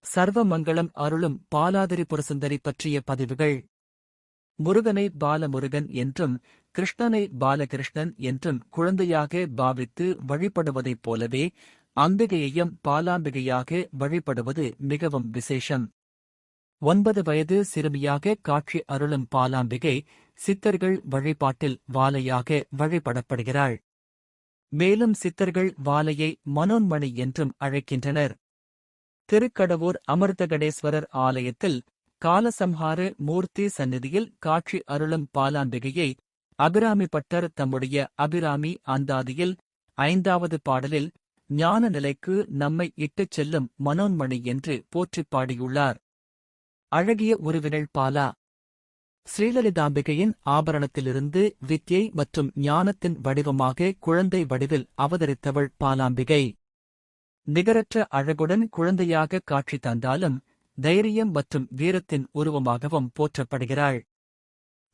சர்வமங்கலம் அருளும் பாலாதிரிபுர சுந்தரி பற்றிய பதிவுகள். முருகனை பாலமுருகன் என்றும் கிருஷ்ணனை பாலகிருஷ்ணன் என்றும் குழந்தையாக பாவித்து வழிபடுவதைப் போலவே அம்பிகையையும் பாலாம்பிகையாக வழிபடுவது மிகவும் விசேஷம். 9 வயது சிறுமியாக காட்சி அருளும் பாலாம்பிகை சித்தர்கள் வழிபாட்டில் வாலையாக வழிபடப்படுகிறாள். மேலும் சித்தர்கள் வாலையை மனோன்மணி என்றும் அழைக்கின்றனர். திருக்கடவூர் அமிர்தகடேஸ்வரர் ஆலயத்தில் காலசம்ஹார மூர்த்தி சந்நிதியில் காட்சி அருளும் பாலாம்பிகையை அபிராமி பட்டர் தம்முடைய அபிராமி அந்தாதியில் 5வது பாடலில் ஞான நிலைக்கு நம்மை இட்டுச் செல்லும் மனோன்மணி என்று போற்றிப் பாடியுள்ளார். அழகிய உருவினள் பாலா. ஸ்ரீலலிதாம்பிகையின் ஆபரணத்திலிருந்து வித்யை மற்றும் ஞானத்தின் வடிவமாக குழந்தை வடிவில் அவதரித்தவள் பாலாம்பிகை. நிகரற்ற அழகுடன் குழந்தையாக காட்சி தந்தாலும் தைரியம் மற்றும் வீரத்தின் உருவமாகவும் போற்றப்படுகிறாள்.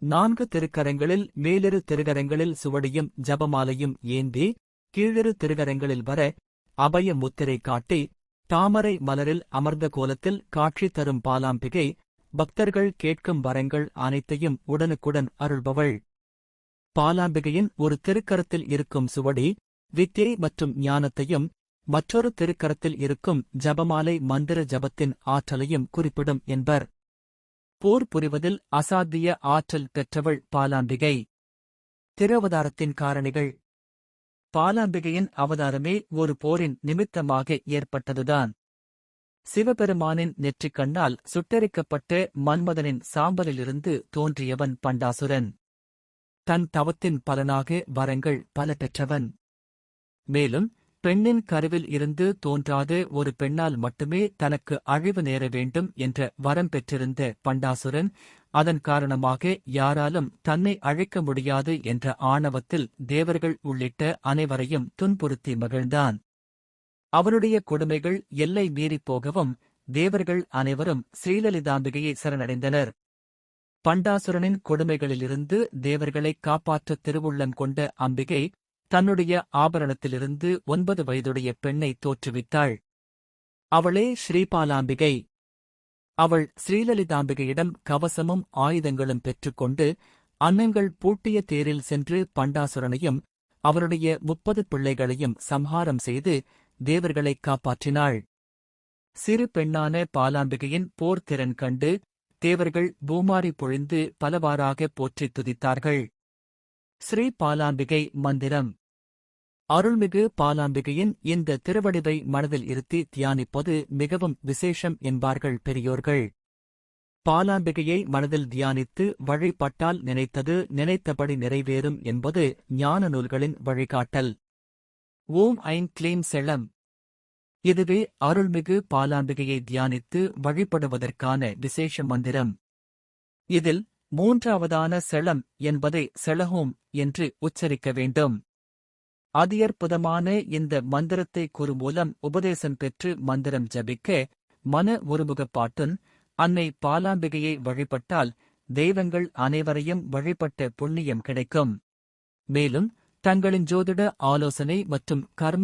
4 திருக்கரங்களில் மேலிரு திருக்கரங்களில் சுவடியும் ஜபமாலையும் ஏந்தி கீழிரு திருக்கரங்களில் வர அபய முத்திரை காட்டி தாமரை மலரில் அமர்ந்த கோலத்தில் காட்சி தரும் பாலாம்பிகை பக்தர்கள் கேட்கும் வரங்கள் அனைத்தையும் உடனுக்குடன் அருள்பவள். பாலாம்பிகையின் ஒரு திருக்கரத்தில் இருக்கும் சுவடி வித்யை மற்றும் ஞானத்தையும் மற்றொரு திருக்கரத்தில் இருக்கும் ஜபமாலை மந்திர ஜபத்தின் ஆற்றலையும் குறிப்பிடும் என்பர். போர் புரிவதில் அசாத்திய ஆற்றல் பெற்றவள் பாலாம்பிகை. திருவதாரத்தின் காரணிகள். பாலாம்பிகையின் அவதாரமே ஒரு போரின் நிமித்தமாக ஏற்பட்டதுதான். சிவபெருமானின் நெற்றிக்கண்ணால் சுட்டெரிக்கப்பட்ட மன்மதனின் சாம்பலிலிருந்து தோன்றியவன் பண்டாசுரன். தன் தவத்தின் பலனாக வரங்கள் பல பெற்றவன். மேலும் பெண்ணின் கருவில் இருந்து தோன்றாத ஒரு பெண்ணால் மட்டுமே தனக்கு அழிவு நேர வேண்டும் என்ற வரம் பெற்றிருந்த பண்டாசுரன் அதன் காரணமாக யாராலும் தன்னை அழிக்க முடியாது என்ற ஆணவத்தில் தேவர்கள் உள்ளிட்ட அனைவரையும் துன்புறுத்தி மகிழ்ந்தான். அவனுடைய கொடுமைகள் எல்லை மீறிப் போகவும் தேவர்கள் அனைவரும் ஸ்ரீலலிதாம்பிகையை சரணடைந்தனர். பண்டாசுரனின் கொடுமைகளிலிருந்து தேவர்களை காப்பாற்ற திருவுள்ளம் கொண்ட அம்பிகை தன்னுடைய ஆபரணத்திலிருந்து 9 வயதுடைய பெண்ணை தோற்றுவித்தாள். அவளே ஸ்ரீபாலாம்பிகை. அவள் ஸ்ரீலலிதாம்பிகையிடம் கவசமும் ஆயுதங்களும் பெற்றுக்கொண்டு அன்னங்கள் பூட்டிய தேரில் சென்று பண்டாசுரனையும் அவருடைய 30 பிள்ளைகளையும் சம்ஹாரம் செய்து தேவர்களைக் காப்பாற்றினாள். சிறு பெண்ணான பாலாம்பிகையின் போர் திறன் கண்டு தேவர்கள் பூமாரி பொழிந்து பலவாறாக போற்றித் துதித்தார்கள். ஸ்ரீ பாலாம்பிகை மந்திரம். அருள்மிகு பாலாம்பிகையின் இந்த திருவடிவை மனதில் இருத்தி தியானிப்பது மிகவும் விசேஷம் என்பார்கள் பெரியோர்கள். பாலாம்பிகையை மனதில் தியானித்து வழிபட்டால் நினைத்தது நினைத்தபடி நிறைவேறும் என்பது ஞான நூல்களின் வழிகாட்டல். ஓம் ஐம் க்ளீம் செளம். இதுவே அருள்மிகு பாலாம்பிகையை தியானித்து வழிபடுவதற்கான விசேஷ மந்திரம். இதில் 3வதான செளம் என்பதை செளஹோம் என்று உச்சரிக்க வேண்டும். அதியற்புதமான இந்த மந்திரத்தை குறுமூலம் உபதேசம் பெற்று மந்திரம் ஜபிக்க மன ஒருமுகப்பாட்டுன் அன்னை பாலாம்பிகையை வழிபட்டால் தெய்வங்கள் அனைவரையும் வழிபட்ட புண்ணியம் கிடைக்கும். மேலும் தங்களின் ஜோதிட ஆலோசனை மற்றும் கர்ம